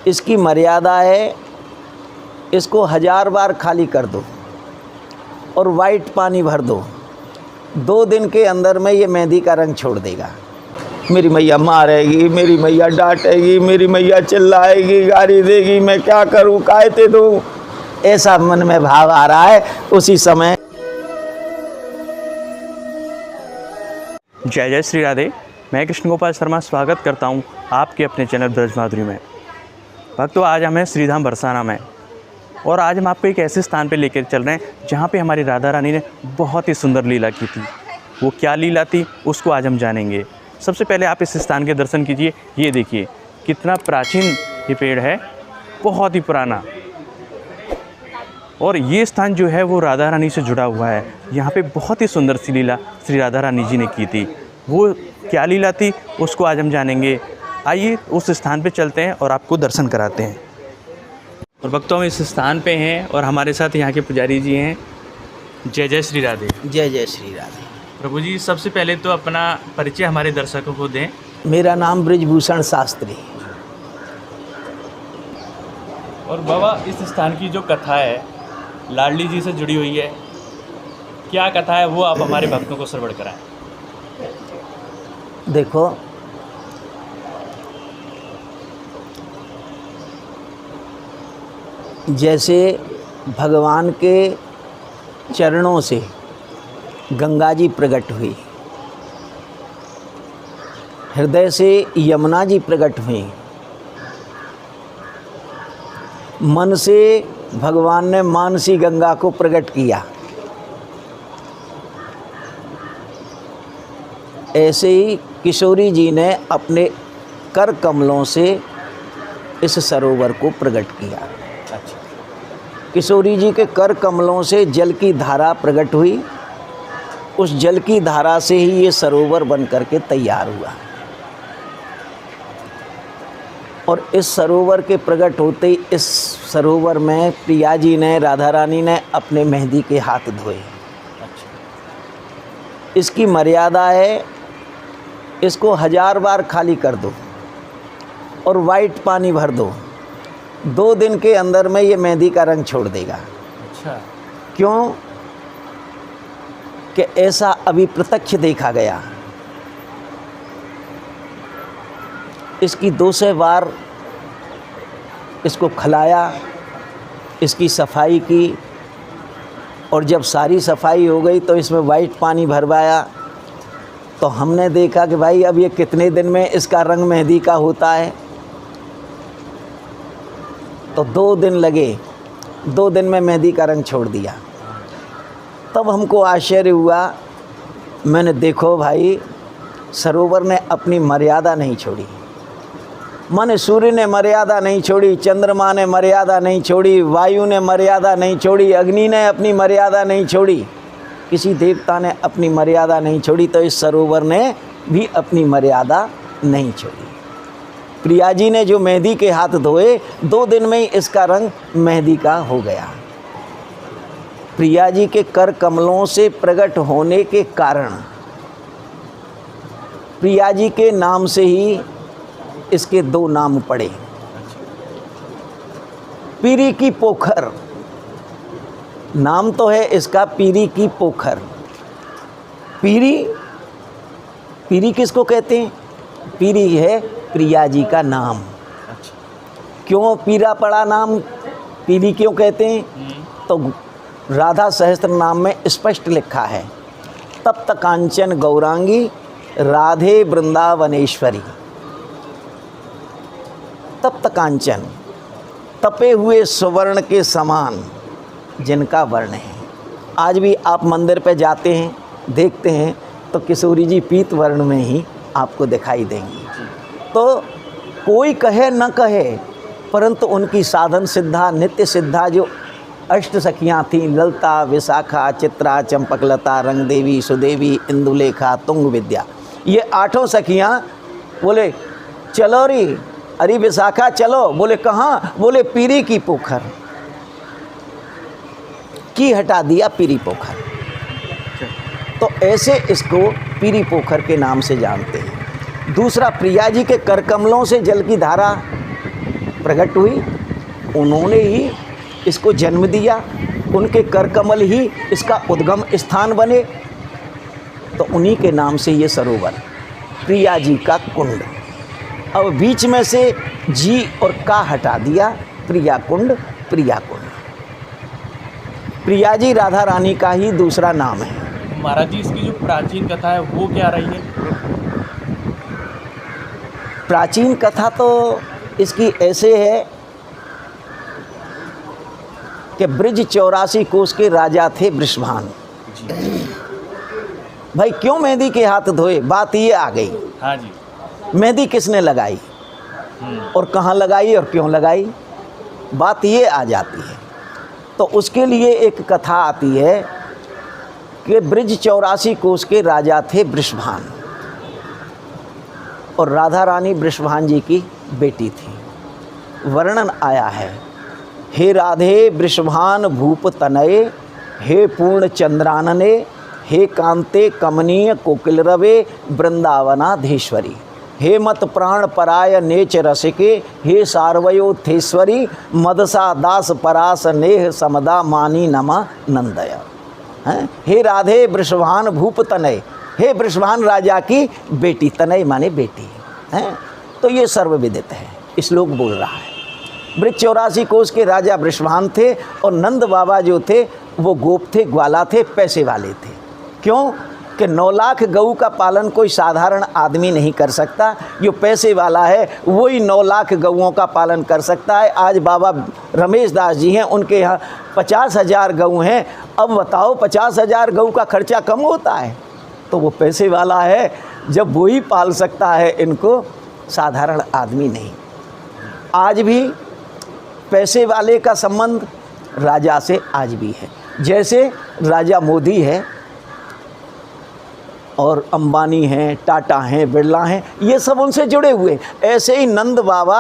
इसकी मर्यादा है, इसको 1000 बार खाली कर दो और वाइट पानी भर दो, 2 दिन के अंदर में ये मेहंदी का रंग छोड़ देगा। मेरी मैया मारेगी, मेरी मैया डांटेगी, मेरी मैया चिल्लाएगी, गाली देगी, मैं क्या करूं, कायते दूं, ऐसा मन में भाव आ रहा है। उसी समय जय जय श्री राधे। मैं कृष्ण गोपाल शर्मा स्वागत करता हूं आपके अपने चैनल ब्रज माधुरी में। भक्तों, आज हम हैं श्रीधाम बरसाना में और आज हम आपको एक ऐसे स्थान पे लेकर चल रहे हैं जहां पे हमारी राधा रानी ने बहुत ही सुंदर लीला की थी। वो क्या लीला थी उसको आज हम जानेंगे। सबसे पहले आप इस स्थान के दर्शन कीजिए। ये देखिए कितना प्राचीन ये पेड़ है, बहुत ही पुराना। और ये स्थान जो है वो राधा रानी से जुड़ा हुआ है। यहाँ पे बहुत ही सुंदर सी लीला श्री राधा रानी जी ने की थी। वो क्या लीला थी उसको आज हम जानेंगे। आइए उस स्थान पे चलते हैं और आपको दर्शन कराते हैं। और भक्तों, हम इस स्थान पे हैं और हमारे साथ यहाँ के पुजारी जी हैं। जय जय श्री राधे। जय जय श्री राधे। प्रभु जी, सबसे पहले तो अपना परिचय हमारे दर्शकों को दें। मेरा नाम ब्रिजभूषण शास्त्री। और बाबा, इस स्थान की जो कथा है लाडली जी से जुड़ी हुई है, क्या कथा है वो आप हमारे भक्तों को श्रवण कराएं। देखो, जैसे भगवान के चरणों से गंगा जी प्रकट हुई, हृदय से यमुना जी प्रकट हुई, मन से भगवान ने मानसी गंगा को प्रकट किया, ऐसे ही किशोरी जी ने अपने कर कमलों से इस सरोवर को प्रकट किया। किशोरी जी के कर कमलों से जल की धारा प्रकट हुई। उस जल की धारा से ही ये सरोवर बन करके तैयार हुआ। और इस सरोवर के प्रकट होते ही इस सरोवर में प्रिया जी ने, राधा रानी ने अपने मेहंदी के हाथ धोए। इसकी मर्यादा है, इसको 1000 बार खाली कर दो और वाइट पानी भर दो, 2 दिन के अंदर में ये मेहंदी का रंग छोड़ देगा। अच्छा, क्यों कि ऐसा अभी प्रत्यक्ष देखा गया। इसकी 200 बार इसको खलाया, इसकी सफाई की, और जब सारी सफाई हो गई तो इसमें वाइट पानी भरवाया। तो हमने देखा कि भाई अब ये कितने दिन में इसका रंग मेहंदी का होता है। तो 2 दिन लगे, 2 दिन में मेहंदी का रंग छोड़ दिया। तब हमको आश्चर्य हुआ। मैंने देखो भाई, सरोवर ने अपनी मर्यादा नहीं छोड़ी। माने सूर्य ने मर्यादा नहीं छोड़ी, चंद्रमा ने मर्यादा नहीं छोड़ी, वायु ने मर्यादा नहीं छोड़ी, अग्नि ने अपनी मर्यादा नहीं छोड़ी, किसी देवता ने अपनी मर्यादा नहीं छोड़ी। तो इस सरोवर ने भी अपनी मर्यादा नहीं छोड़ी। प्रिया जी ने जो मेहंदी के हाथ धोए, 2 दिन में ही इसका रंग मेहंदी का हो गया। प्रिया जी के कर कमलों से प्रकट होने के कारण प्रिया जी के नाम से ही इसके 2 नाम पड़े। पीरी की पोखर नाम तो है इसका, पीरी की पोखर। पीरी, पीरी किसको कहते हैं? पीरी है प्रिया जी का नाम। क्यों पीरा पड़ा नाम, पीरी क्यों कहते हैं? तो राधा सहस्त्र नाम में स्पष्ट लिखा है, तप्त कांचन गौरांगी राधे वृंदावनेश्वरी। तप्त कांचन, तपे हुए सुवर्ण के समान जिनका वर्ण है। आज भी आप मंदिर पे जाते हैं, देखते हैं तो किशोरी जी पीत वर्ण में ही आपको दिखाई देंगी। तो कोई कहे न कहे, परंतु उनकी साधन सिद्धा, नित्य सिद्धा जो 8 सखियाँ थीं, ललता, विशाखा, चित्रा, चंपकलता, रंगदेवी, सुदेवी, इंदुलेखा, तुंग विद्या, ये 8 सखियाँ बोले चलो री, अरे विशाखा चलो, बोले कहाँ? बोले पीरी की पोखर। की हटा दिया पीरी पोखर। तो ऐसे इसको पीरी पोखर के नाम से जानते हैं। दूसरा, प्रिया जी के कर कमलों से जल की धारा प्रकट हुई, उन्होंने ही इसको जन्म दिया, उनके कर कमल ही इसका उद्गम स्थान बने, तो उन्हीं के नाम से ये सरोवर प्रिया जी का कुंड। अब बीच में से जी और का हटा दिया, प्रिया कुंड, प्रिया कुंड। प्रिया जी राधा रानी का ही दूसरा नाम है। महाराज जी, इसकी जो प्राचीन कथा है वो क्या रही है? प्राचीन कथा तो इसकी ऐसे है कि ब्रिज 84 कोस के राजा थे वृषभान। भाई क्यों मेहंदी के हाथ धोए, बात ये आ गई। हाँ जी। मेहंदी किसने लगाई और कहाँ लगाई और क्यों लगाई, बात ये आ जाती है। तो उसके लिए एक कथा आती है कि ब्रिज 84 कोस के राजा थे वृषभान, और राधा रानी वृषभान जी की बेटी थी। वर्णन आया है, हे राधे वृषभान भूप तनये, हे पूर्ण चंद्रानने, हे कांते कमनीय कोकिल रवे वृंदावनाधीश्वरी, हे मत प्राण पराय नेच रसिके, हे सार्वयोथेश्वरी मदसा दास परास नेह समदा मानी नमा नंदया। हैं, हे राधे वृषभान भूप तनय, हे वृषभान राजा की बेटी, तनय माने बेटी हैं। तो ये सर्वविदित है, श्लोक बोल रहा है। ब्रिज 84 कोस के राजा वृषभान थे, और नंद बाबा जो थे वो गोप थे, ग्वाला थे, पैसे वाले थे। क्यों कि 9 लाख गऊ का पालन कोई साधारण आदमी नहीं कर सकता, जो पैसे वाला है वही 9 लाख गऊओं का पालन कर सकता है। आज बाबा रमेश दास जी हैं, उनके यहाँ 50,000 गऊ हैं। अब बताओ 50,000 गऊ का खर्चा कम होता है, तो वो पैसे वाला है, जब वही पाल सकता है इनको, साधारण आदमी नहीं। आज भी पैसे वाले का संबंध राजा से आज भी है। जैसे राजा मोदी है और अंबानी हैं, टाटा हैं, बिरला हैं, ये सब उनसे जुड़े हुए, ऐसे ही नंद बाबा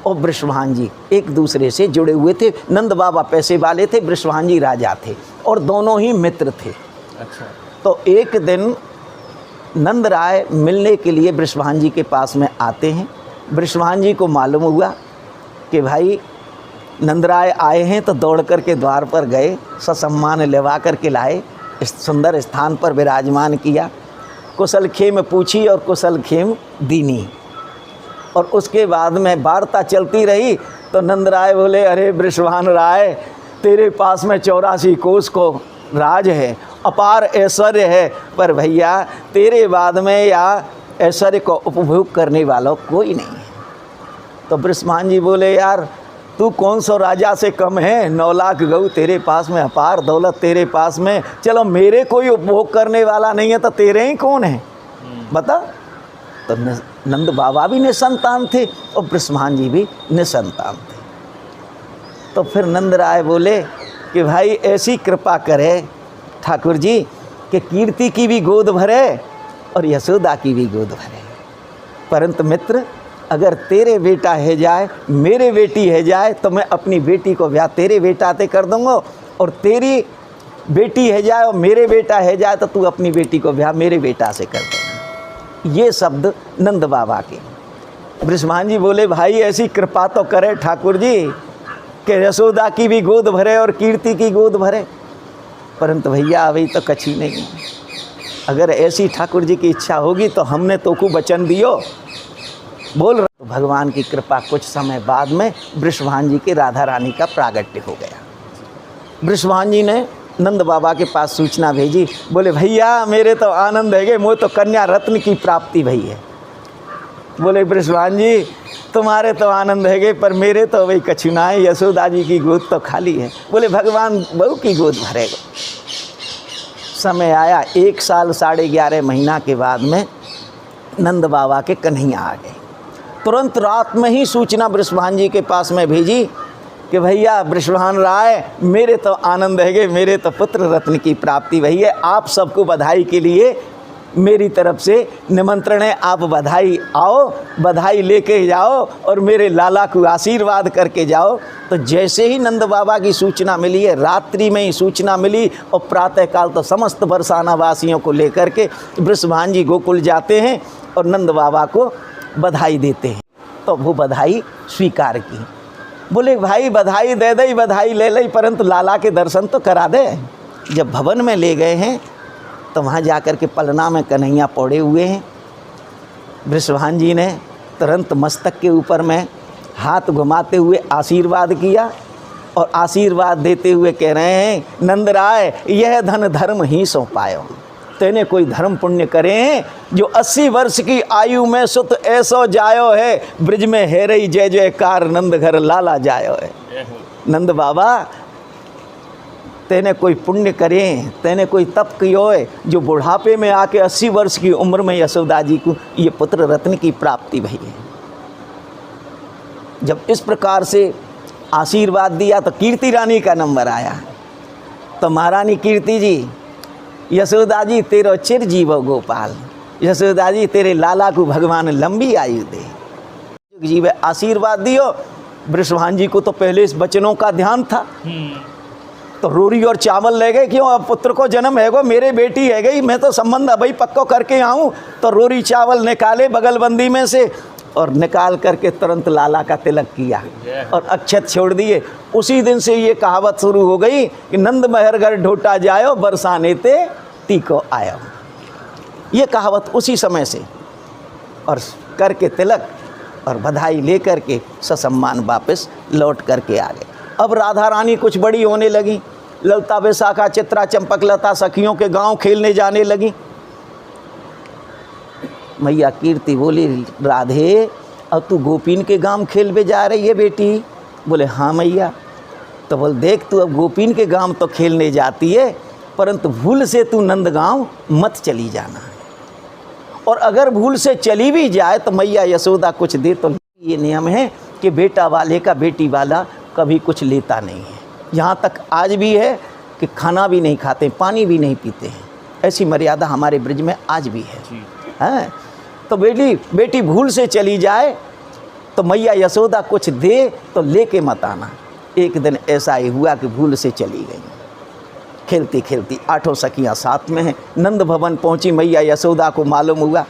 और वृषभान जी एक दूसरे से जुड़े हुए थे। नंद बाबा पैसे वाले थे, वृषभान जी राजा थे, और दोनों ही मित्र थे। अच्छा। तो एक दिन नंद राय मिलने के लिए वृषभान जी के पास में आते हैं। वृषभान जी को मालूम हुआ कि भाई नंद राय आए हैं, तो दौड़ कर के द्वार पर गए, ससम्मान लेवा कर के लाए, इस सुंदर स्थान पर विराजमान किया, कुशल खेम पूछी और कुशल खेम दीनी। और उसके बाद में वार्ता चलती रही। तो नंद राय बोले, अरे वृषभान राय, तेरे पास में 84 कोस को राज है, अपार ऐश्वर्य है, पर भैया तेरे बाद में या ऐश्वर्य को उपभोग करने वाला कोई नहीं है। तो वृषभान जी बोले, यार तू कौन सो राजा से कम है, 9 लाख गऊ तेरे पास में, अपार दौलत तेरे पास में, चलो मेरे कोई उपभोग करने वाला नहीं है, तो तेरे ही कौन है बता। तो नंद बाबा भी निसंतान थे और वृषभान जी भी निसंतान थे। तो फिर नंद राय बोले कि भाई ऐसी कृपा करे ठाकुर जी कि कीर्ति की भी गोद भरे और यशोदा की भी गोद भरे। परंतु मित्र, अगर तेरे बेटा है जाए, मेरे बेटी है जाए, तो मैं अपनी बेटी को ब्याह तेरे बेटा से कर दूँगा, और तेरी बेटी है जाए और मेरे बेटा है जाए, तो तू अपनी बेटी को ब्याह मेरे बेटा से कर देगा। ये शब्द नंद बाबा के। वृषभान जी बोले, भाई ऐसी कृपा तो करे ठाकुर जी कि यशोदा की भी गोद भरे और कीर्ति की गोद भरे। परंतु भैया अभी तो कछी नहीं है। अगर ऐसी ठाकुर जी की इच्छा होगी तो हमने तो को वचन दियो बोल रहा। तो भगवान की कृपा, कुछ समय बाद में वृषभान जी के राधा रानी का प्रागट्य हो गया। वृषभान जी ने नंद बाबा के पास सूचना भेजी, बोले भैया मेरे तो आनंद है, मोह तो कन्या रत्न की प्राप्ति भई है। बोले वृषभान जी तुम्हारे तो आनंद है, पर मेरे तो वही कछुना है, यशोदा जी की गोद तो खाली है। बोले भगवान बहू की गोद भरेगा। समय आया, 1 साल 11.5 महीना के बाद में नंद बाबा के कन्हैया आ गए। तुरंत रात में ही सूचना वृषभान जी के पास में भेजी कि भैया वृषभान राय मेरे तो आनंद है, मेरे तो पुत्र रत्न की प्राप्ति भई है। आप सबको बधाई के लिए मेरी तरफ से निमंत्रण है, आप बधाई आओ, बधाई लेके जाओ और मेरे लाला को आशीर्वाद करके जाओ। तो जैसे ही नंद बाबा की सूचना मिली है, रात्रि में ही सूचना मिली, और प्रातःकाल तो समस्त बरसाना वासियों को लेकर के वृषभान जी गोकुल जाते हैं और नंद बाबा को बधाई देते हैं। तो वो बधाई स्वीकार की। बोले भाई बधाई दे दई, बधाई ले लई, परंतु लाला के दर्शन तो करा दे। जब भवन में ले गए हैं तो वहाँ जाकर के पलना में कन्हैया पौड़े हुए हैं। वृषभान जी ने तुरंत मस्तक के ऊपर में हाथ घुमाते हुए आशीर्वाद किया और आशीर्वाद देते हुए कह रहे हैं, नंदराय यह धन धर्म ही सो पायो। तेने कोई धर्म पुण्य करे जो 80 वर्ष की आयु में सुत ऐसो जायो है, ब्रिज में है रही जय जयकार, नंद घर लाला जायो है। नंद बाबा तेने कोई पुण्य करे, तेने कोई तप कियो है जो बुढ़ापे में आके 80 वर्ष की उम्र में यशोदा जी को ये पुत्र रत्न की प्राप्ति भई है। जब इस प्रकार से आशीर्वाद दिया तो कीर्ति रानी का नंबर आया। तो महारानी कीर्ति जी, यशोदा जी तेरो चिर जीवो गोपाल, यशोदा जी तेरे लाला को भगवान लंबी आयु दे। जीव आशीर्वाद दियो। वृषभान जी को तो पहले इस बचनों का ध्यान था, तो रोरी और चावल ले गए, क्यों अब पुत्र को जन्म है गो, मेरे बेटी है गई, मैं तो संबंध अभी पक्को करके आऊँ। तो रोरी चावल निकाले बगलबंदी में से और निकाल करके तुरंत लाला का तिलक किया और अक्षत छोड़ दिए। उसी दिन से ये कहावत शुरू हो गई कि नंद महर घर ढोटा जायो, बरसाने ते टीको आयो। ये कहावत उसी समय से, और करके तिलक और बधाई लेकर के ससम्मान वापस लौट करके आ गए। अब राधा रानी कुछ बड़ी होने लगी, ललता विशाखा चित्रा चंपकलता सखियों के गांव खेलने जाने लगी। मैया कीर्ति बोली, राधे अब तू गोपीन के गांव खेलने जा रही है बेटी? बोले हाँ मैया। तो बोल देख तू अब गोपीन के गांव तो खेलने जाती है, परंतु भूल से तू नंदगांव मत चली जाना, और अगर भूल से चली भी जाए तो मैया यशोदा कुछ दे। तो ये नियम है कि बेटा वाले का बेटी वाला कभी कुछ लेता नहीं है। यहाँ तक आज भी है कि खाना भी नहीं खाते, पानी भी नहीं पीते हैं। ऐसी मर्यादा हमारे ब्रज में आज भी है। तो बेटी भूल से चली जाए तो मैया यशोदा कुछ दे तो लेके मत आना। एक दिन ऐसा ही हुआ कि भूल से चली गई। खेलती खेलती 8 सखियाँ साथ में हैं। नंद भवन पहुँची। मैया यशोदा को मालूम हुआ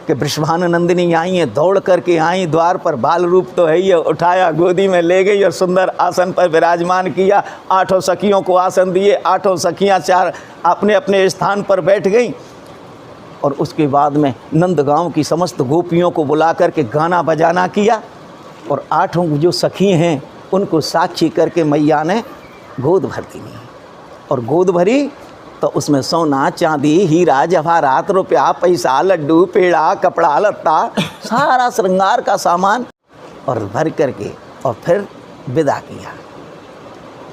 कि वृषभान नंदिनी आई हैं, दौड़ करके आई। द्वार पर बाल रूप तो है ही, उठाया गोदी में ले गई और सुंदर आसन पर विराजमान किया। 8 सखियों को आसन दिए। 8 सखियाँ 4 अपने अपने स्थान पर बैठ गईं। और उसके बाद में नंदगांव की समस्त गोपियों को बुला करके गाना बजाना किया, और 8 जो सखी हैं उनको साक्षी करके मैया ने गोद भर दी। और गोद भरी तो उसमें सोना चांदी हीरा जवाहरात रुपया पैसा लड्डू पेड़ा कपड़ा लत्ता सारा श्रृंगार का सामान और भर करके और फिर विदा किया।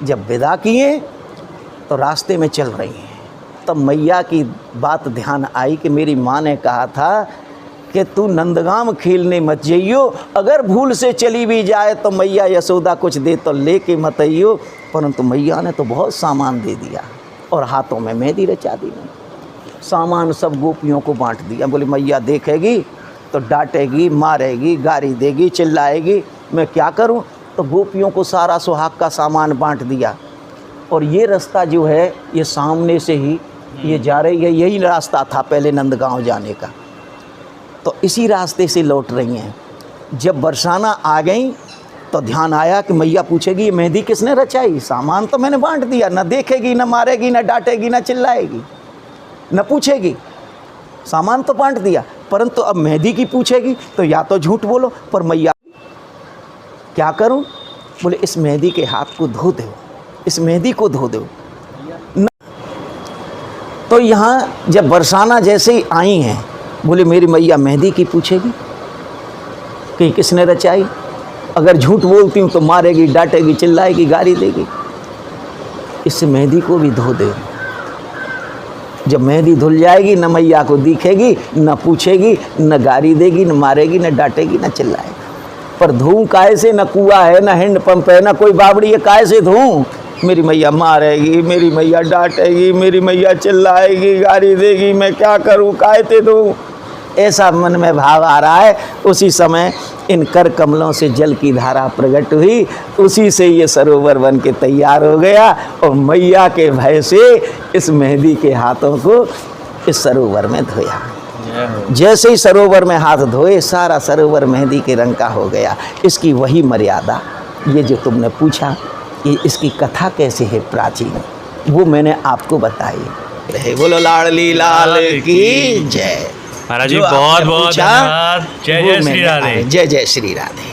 जब विदा किए तो रास्ते में चल रही हैं, तब मैया की बात ध्यान आई कि मेरी माँ ने कहा था कि तू नंदगांव खेलने मत जाइयो, अगर भूल से चली भी जाए तो मैया यशोदा कुछ दे तो लेके मत आइयो। परंतु मैया ने तो बहुत सामान दे दिया और हाथों में मेहंदी रचा दी। सामान सब गोपियों को बांट दिया। बोले मैया देखेगी तो डांटेगी, मारेगी, गाली देगी, चिल्लाएगी, मैं क्या करूं? तो गोपियों को सारा सुहाग का सामान बांट दिया। और ये रास्ता जो है ये सामने से ही ये जा रही है, यही रास्ता था पहले नंदगांव जाने का। तो इसी रास्ते से लौट रही हैं। जब बरसाना आ गई तो ध्यान आया कि मैया पूछेगी ये मेहंदी किसने रचाई? सामान तो मैंने बांट दिया, न देखेगी, न मारेगी, न डांटेगी, न चिल्लाएगी, न पूछेगी। सामान तो बांट दिया, परंतु अब मेहंदी की पूछेगी तो या तो झूठ बोलो। पर मैया क्या करूं? बोले इस मेहंदी के हाथ को धो दो, इस मेहंदी को धो दो। तो यहाँ जब बरसाना जैसे ही आई हैं, बोले मेरी मैया मेहंदी की पूछेगी कि किसने रचाई? अगर झूठ बोलती हूँ तो मारेगी, डांटेगी, चिल्लाएगी, गाली देगी। इस मेहंदी को भी धो दे। जब मेहंदी धुल जाएगी न मैया को दिखेगी, न पूछेगी, न गाली देगी, न मारेगी, न डांटेगी, न चिल्लाएगी। पर धोऊं काहे से? न कुआं है, न हैंडपंप है, न कोई बावड़ी है, काहे से धोऊं? मेरी मैया मारेगी, मेरी मैया डांटेगी, मेरी मैया चिल्लाएगी, गाली देगी, मैं क्या करूं? काहे से धोऊं? ऐसा मन में भाव आ रहा है। उसी समय इन कर कमलों से जल की धारा प्रकट हुई। उसी से ये सरोवर बन के तैयार हो गया और मैया के भय से इस मेहंदी के हाथों को इस सरोवर में धोया। जैसे ही सरोवर में हाथ धोए सारा सरोवर मेहंदी के रंग का हो गया। इसकी वही मर्यादा ये जो तुमने पूछा कि इसकी कथा कैसे है प्राचीन, वो मैंने आपको बताई। बोलो लाडली लाल की जय। महाराज जी जो बहुत आपने बहुत पूछा, धन्यवाद। जय वो जय श्री मैंने राधे। जय जय श्री राधे।